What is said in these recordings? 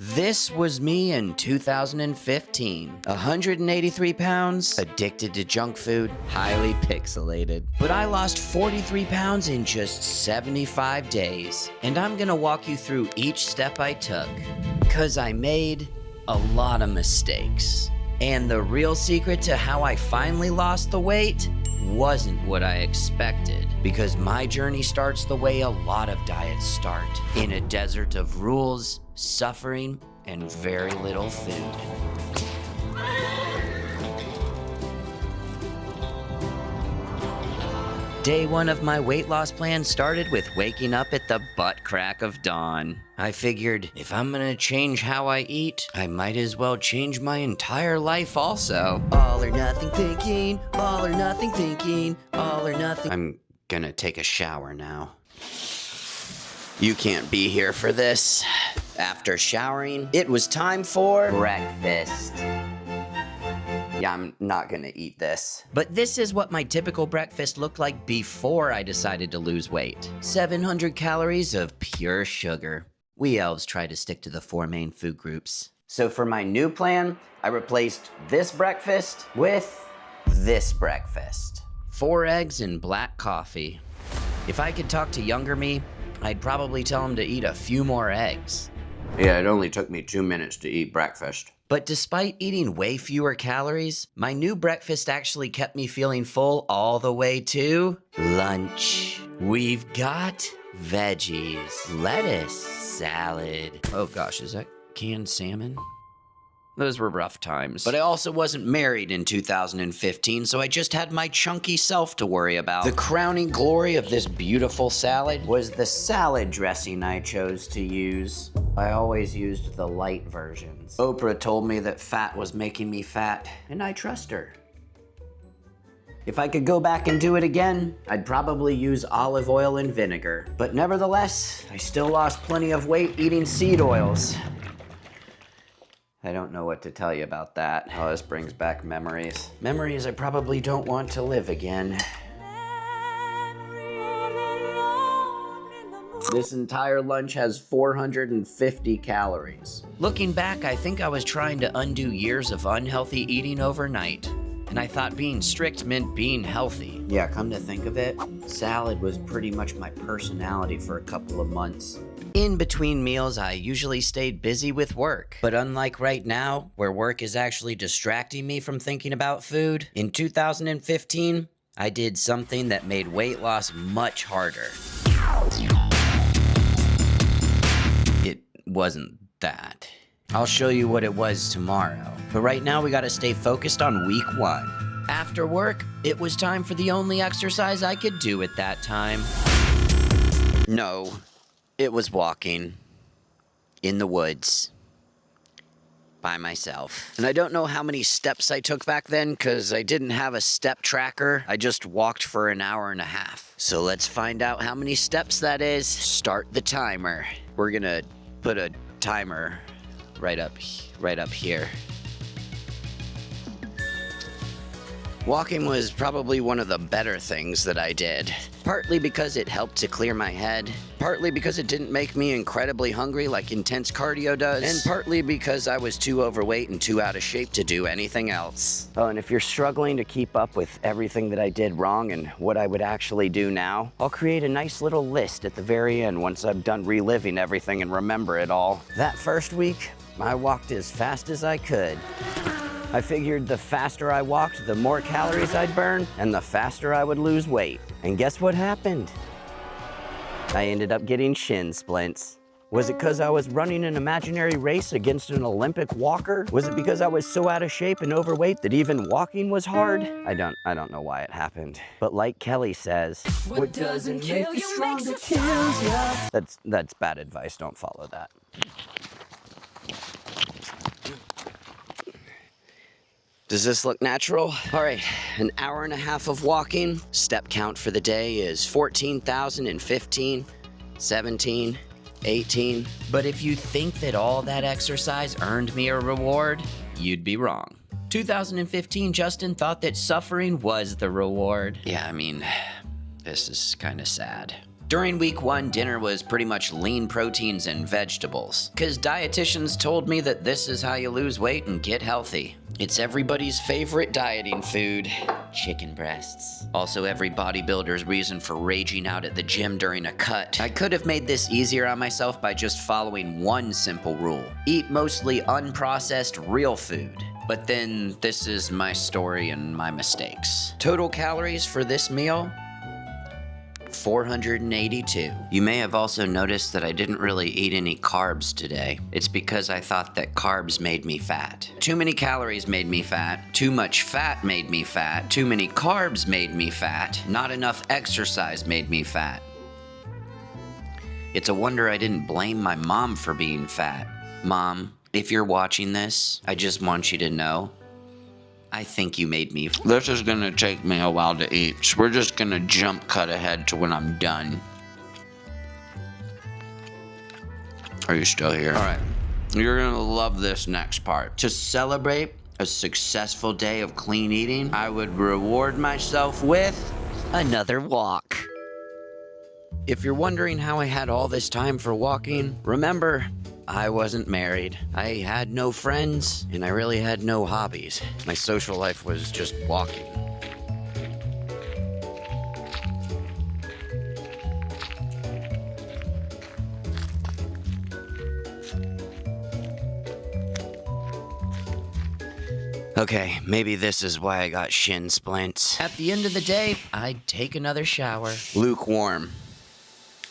This was me in 2015. 183 pounds, addicted to junk food, highly pixelated. But I lost 43 pounds in just 75 days. And I'm gonna walk you through each step I took. Cause I made a lot of mistakes. And the real secret to how I finally lost the weight wasn't what I expected, because my journey starts the way a lot of diets start, in a desert of rules, suffering, and very little food. Day one of my weight loss plan started with waking up at the butt crack of dawn. I figured if I'm gonna change how I eat, I might as well change my entire life also. All or nothing thinking, all or nothing thinking, all or nothing. I'm gonna take a shower now. You can't be here for this. After showering, it was time for breakfast. Yeah, I'm not gonna eat this. But this is what my typical breakfast looked like before I decided to lose weight. 700 calories of pure sugar. We elves try to stick to the 4 main food groups. So for my new plan, I replaced this breakfast with this breakfast. 4 eggs and black coffee. If I could talk to younger me, I'd probably tell him to eat a few more eggs. Yeah, it only took me 2 minutes to eat breakfast. But despite eating way fewer calories, my new breakfast actually kept me feeling full all the way to lunch. We've got veggies, lettuce, salad. Oh gosh, is that canned salmon? Those were rough times. But I also wasn't married in 2015, so I just had my chunky self to worry about. The crowning glory of this beautiful salad was the salad dressing I chose to use. I always used the light versions. Oprah told me that fat was making me fat, and I trust her. If I could go back and do it again, I'd probably use olive oil and vinegar. But nevertheless, I still lost plenty of weight eating seed oils. I don't know what to tell you about that. Oh, this brings back memories. Memories I probably don't want to live again. This entire lunch has 450 calories. Looking back, I think I was trying to undo years of unhealthy eating overnight. And I thought being strict meant being healthy. Yeah, come to think of it, salad was pretty much my personality for a couple of months. In between meals, I usually stayed busy with work. But unlike right now, where work is actually distracting me from thinking about food, in 2015, I did something that made weight loss much harder. It wasn't that. I'll show you what it was tomorrow. But right now, we gotta stay focused on week 1. After work, it was time for the only exercise I could do at that time. No. It was walking in the woods by myself. And I don't know how many steps I took back then because I didn't have a step tracker. I just walked for an hour and a half. So let's find out how many steps that is. Start the timer. We're gonna put a timer right up here. Walking was probably one of the better things that I did. Partly because it helped to clear my head, partly because it didn't make me incredibly hungry like intense cardio does, and partly because I was too overweight and too out of shape to do anything else. Oh, and if you're struggling to keep up with everything that I did wrong and what I would actually do now, I'll create a nice little list at the very end once I'm done reliving everything and remember it all. That first week, I walked as fast as I could. I figured the faster I walked, the more calories I'd burn, and the faster I would lose weight. And guess what happened? I ended up getting shin splints. Was it because I was running an imaginary race against an Olympic walker? Was it because I was so out of shape and overweight that even walking was hard? I don't know why it happened. But like Kelly says, what doesn't kill you stronger kills ya. That's bad advice, don't follow that. Does this look natural? All right, an hour and a half of walking. Step count for the day is 14,015, 17, 18. But if you think that all that exercise earned me a reward, you'd be wrong. 2015, Justin thought that suffering was the reward. Yeah, I mean, this is kind of sad. During week 1, dinner was pretty much lean proteins and vegetables, because dietitians told me that this is how you lose weight and get healthy. It's everybody's favorite dieting food, chicken breasts. Also every bodybuilder's reason for raging out at the gym during a cut. I could have made this easier on myself by just following one simple rule. Eat mostly unprocessed real food. But then this is my story and my mistakes. Total calories for this meal? 482. You may have also noticed that I didn't really eat any carbs today. It's because I thought that carbs made me fat. Too many calories made me fat. Too much fat made me fat. Too many carbs made me fat. Not enough exercise made me fat. It's a wonder I didn't blame my mom for being fat. Mom, if you're watching this, I just want you to know, I think you made me. This is gonna take me a while to eat, so we're just gonna jump cut ahead to when I'm done. Are you still here? All right, you're gonna love this next part. To celebrate a successful day of clean eating, I would reward myself with another walk. If you're wondering how I had all this time for walking, remember, I wasn't married, I had no friends, and I really had no hobbies. My social life was just walking. Okay, maybe this is why I got shin splints. At the end of the day, I'd take another shower. Lukewarm.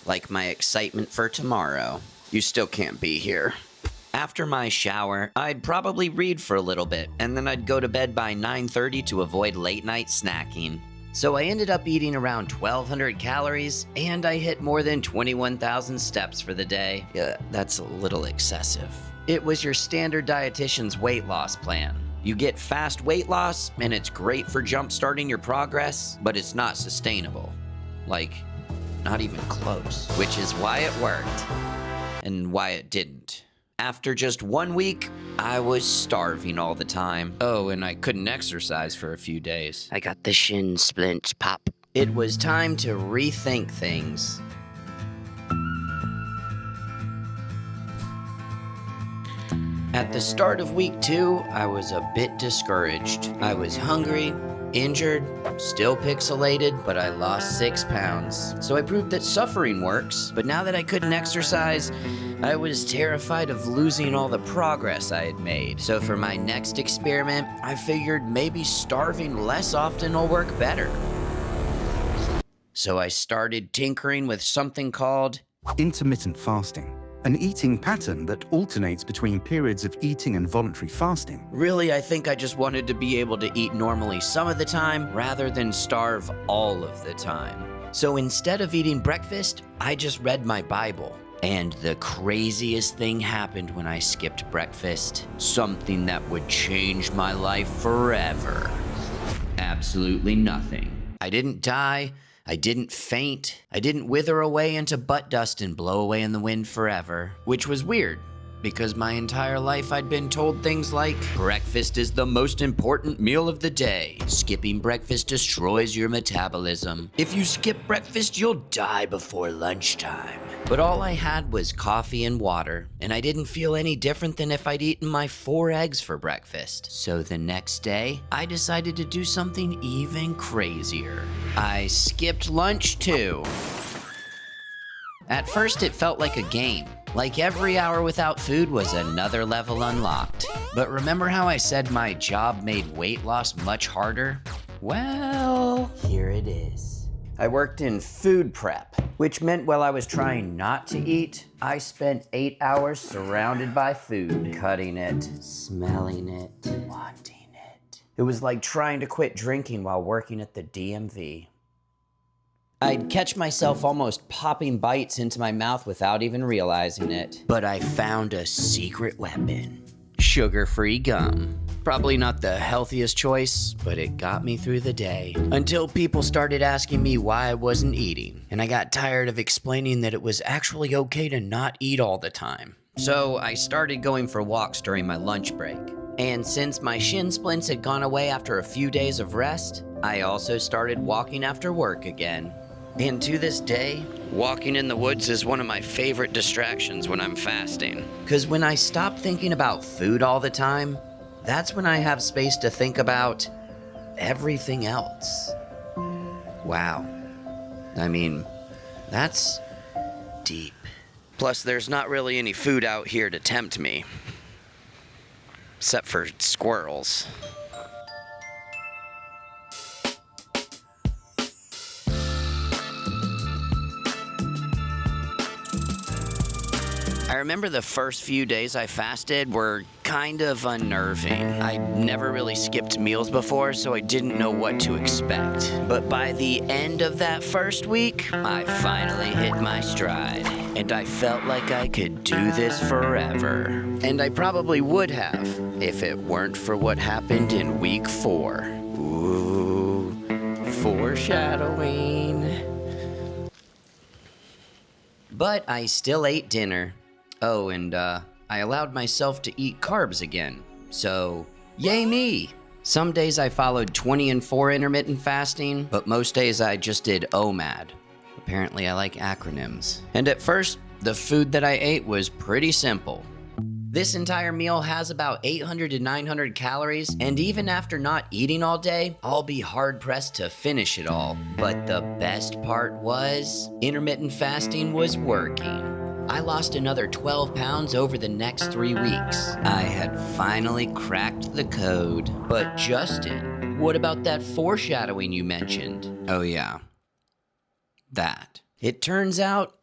Like my excitement for tomorrow. You still can't be here. After my shower, I'd probably read for a little bit, and then I'd go to bed by 9:30 to avoid late night snacking. So I ended up eating around 1,200 calories, and I hit more than 21,000 steps for the day. Yeah, that's a little excessive. It was your standard dietitian's weight loss plan. You get fast weight loss, and it's great for jump-starting your progress, but it's not sustainable. Like, not even close. Which is why it worked. And why it didn't. After just 1 week, I was starving all the time. Oh, and I couldn't exercise for a few days. I got the shin splints pop. It was time to rethink things. At the start of week 2, I was a bit discouraged. I was hungry, injured, still pixelated, but I lost 6 pounds. So I proved that suffering works, but now that I couldn't exercise, I was terrified of losing all the progress I had made. So for my next experiment, I figured maybe starving less often will work better. So I started tinkering with something called intermittent fasting, an eating pattern that alternates between periods of eating and voluntary fasting. Really, I think I just wanted to be able to eat normally some of the time rather than starve all of the time. So instead of eating breakfast, I just read my Bible. And the craziest thing happened when I skipped breakfast. Something that would change my life forever. Absolutely nothing. I didn't die. I didn't faint. I didn't wither away into butt dust and blow away in the wind forever. Which was weird, because my entire life I'd been told things like, breakfast is the most important meal of the day. Skipping breakfast destroys your metabolism. If you skip breakfast, you'll die before lunchtime. But all I had was coffee and water, and I didn't feel any different than if I'd eaten my 4 eggs for breakfast. So the next day, I decided to do something even crazier. I skipped lunch too. At first, it felt like a game. Like every hour without food was another level unlocked. But remember how I said my job made weight loss much harder? Well, here it is. I worked in food prep, which meant while I was trying not to eat, I spent 8 hours surrounded by food, cutting it, smelling it, wanting it. It was like trying to quit drinking while working at the DMV. I'd catch myself almost popping bites into my mouth without even realizing it. But I found a secret weapon. Sugar-free gum. Probably not the healthiest choice, but it got me through the day. Until people started asking me why I wasn't eating, and I got tired of explaining that it was actually okay to not eat all the time. So I started going for walks during my lunch break. And since my shin splints had gone away after a few days of rest, I also started walking after work again. And to this day, walking in the woods is one of my favorite distractions when I'm fasting. Because when I stop thinking about food all the time, that's when I have space to think about everything else. Wow. I mean, that's deep. Plus, there's not really any food out here to tempt me. Except for squirrels. I remember the first few days I fasted were kind of unnerving. I never really skipped meals before, so I didn't know what to expect. But by the end of that first week, I finally hit my stride. And I felt like I could do this forever. And I probably would have, if it weren't for what happened in week 4. Ooh, foreshadowing. But I still ate dinner. Oh, and I allowed myself to eat carbs again. So, yay me! Some days I followed 20 and 4 intermittent fasting, but most days I just did OMAD. Apparently I like acronyms. And at first, the food that I ate was pretty simple. This entire meal has about 800 to 900 calories, and even after not eating all day, I'll be hard-pressed to finish it all. But the best part was, intermittent fasting was working. I lost another 12 pounds over the next 3 weeks. I had finally cracked the code. But Justin, what about that foreshadowing you mentioned? Oh yeah, that. It turns out,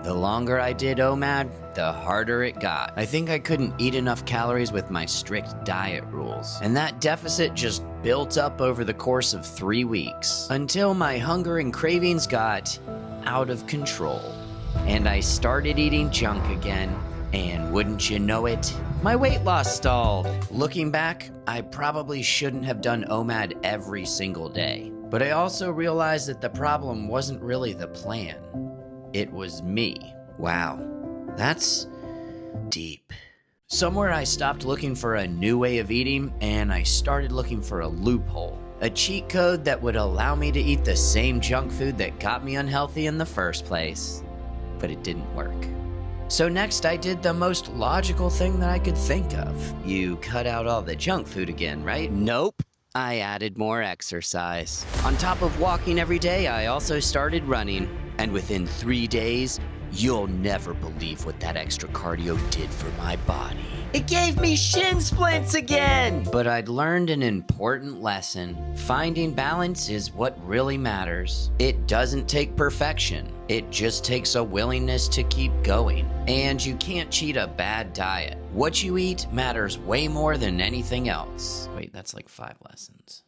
the longer I did OMAD, the harder it got. I think I couldn't eat enough calories with my strict diet rules. And that deficit just built up over the course of 3 weeks. Until my hunger and cravings got out of control. And I started eating junk again, and wouldn't you know it, my weight loss stalled. Looking back, I probably shouldn't have done OMAD every single day. But I also realized that the problem wasn't really the plan. It was me. Wow, that's deep. Somewhere I stopped looking for a new way of eating, and I started looking for a loophole. A cheat code that would allow me to eat the same junk food that got me unhealthy in the first place. But it didn't work. So next I did the most logical thing that I could think of. You cut out all the junk food again, right? Nope. I added more exercise. On top of walking every day, I also started running. And within 3 days, you'll never believe what that extra cardio did for my body. It gave me shin splints again! But I'd learned an important lesson. Finding balance is what really matters. It doesn't take perfection. It just takes a willingness to keep going. And you can't cheat a bad diet. What you eat matters way more than anything else. Wait, that's like 5 lessons.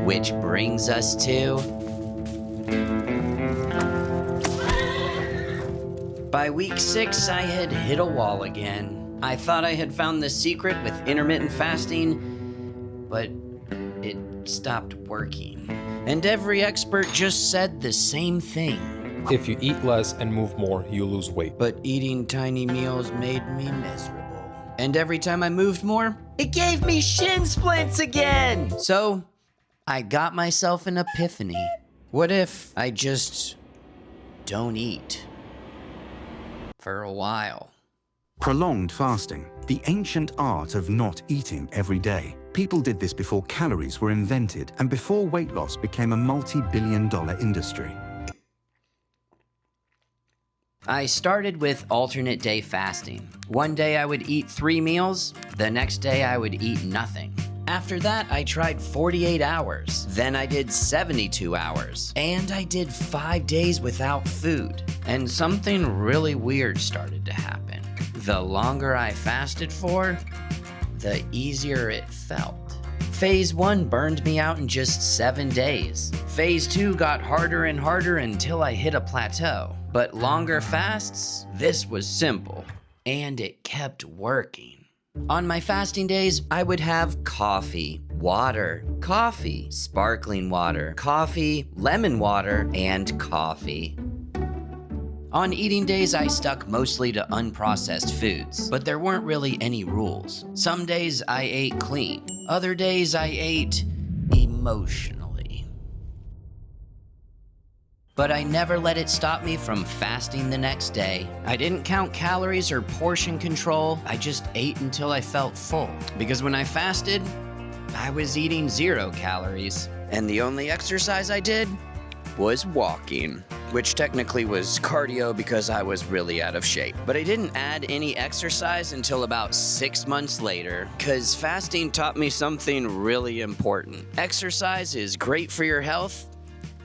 Which brings us to... By week 6, I had hit a wall again. I thought I had found the secret with intermittent fasting, but it stopped working. And every expert just said the same thing. If you eat less and move more, you lose weight. But eating tiny meals made me miserable. And every time I moved more, it gave me shin splints again! So, I got myself an epiphany. What if I just don't eat? For a while. Prolonged fasting, the ancient art of not eating every day. People did this before calories were invented and before weight loss became a multi-billion-dollar industry. I started with alternate day fasting. One day I would eat 3 meals, the next day I would eat nothing. After that, I tried 48 hours. Then I did 72 hours. And I did 5 days without food. And something really weird started to happen. The longer I fasted for, the easier it felt. Phase 1 burned me out in just 7 days. Phase 2 got harder and harder until I hit a plateau. But longer fasts, this was simple. And it kept working. On my fasting days, I would have coffee, water, coffee, sparkling water, coffee, lemon water, and coffee. On eating days, I stuck mostly to unprocessed foods, but there weren't really any rules. Some days I ate clean. Other days I ate emotionally. But I never let it stop me from fasting the next day. I didn't count calories or portion control. I just ate until I felt full. Because when I fasted, I was eating 0 calories. And the only exercise I did was walking, which technically was cardio because I was really out of shape. But I didn't add any exercise until about 6 months later, because fasting taught me something really important. Exercise is great for your health,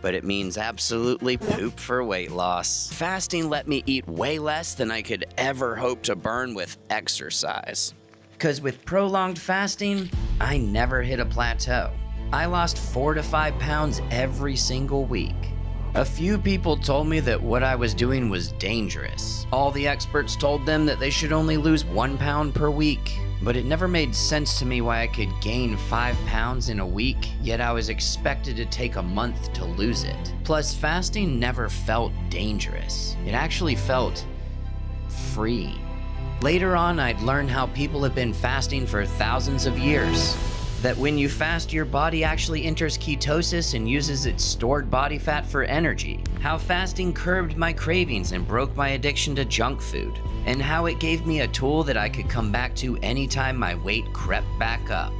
but it means absolutely poop for weight loss. Fasting let me eat way less than I could ever hope to burn with exercise. Because with prolonged fasting, I never hit a plateau. I lost 4 to 5 pounds every single week. A few people told me that what I was doing was dangerous. All the experts told them that they should only lose 1 pound per week. But it never made sense to me why I could gain 5 pounds in a week, yet I was expected to take a month to lose it. Plus, fasting never felt dangerous. It actually felt free. Later on, I'd learned how people have been fasting for thousands of years. That when you fast, your body actually enters ketosis and uses its stored body fat for energy. How fasting curbed my cravings and broke my addiction to junk food. And how it gave me a tool that I could come back to anytime my weight crept back up.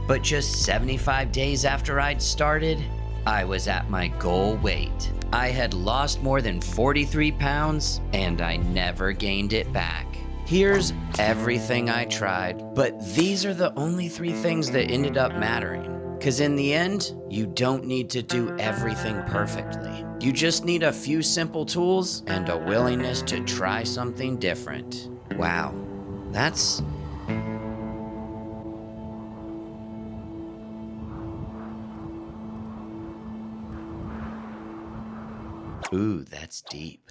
But just 75 days after I'd started, I was at my goal weight. I had lost more than 43 pounds, and I never gained it back. Here's everything I tried, but these are the only 3 things that ended up mattering. Because in the end, you don't need to do everything perfectly. You just need a few simple tools and a willingness to try something different. Wow, that's... Ooh, that's deep.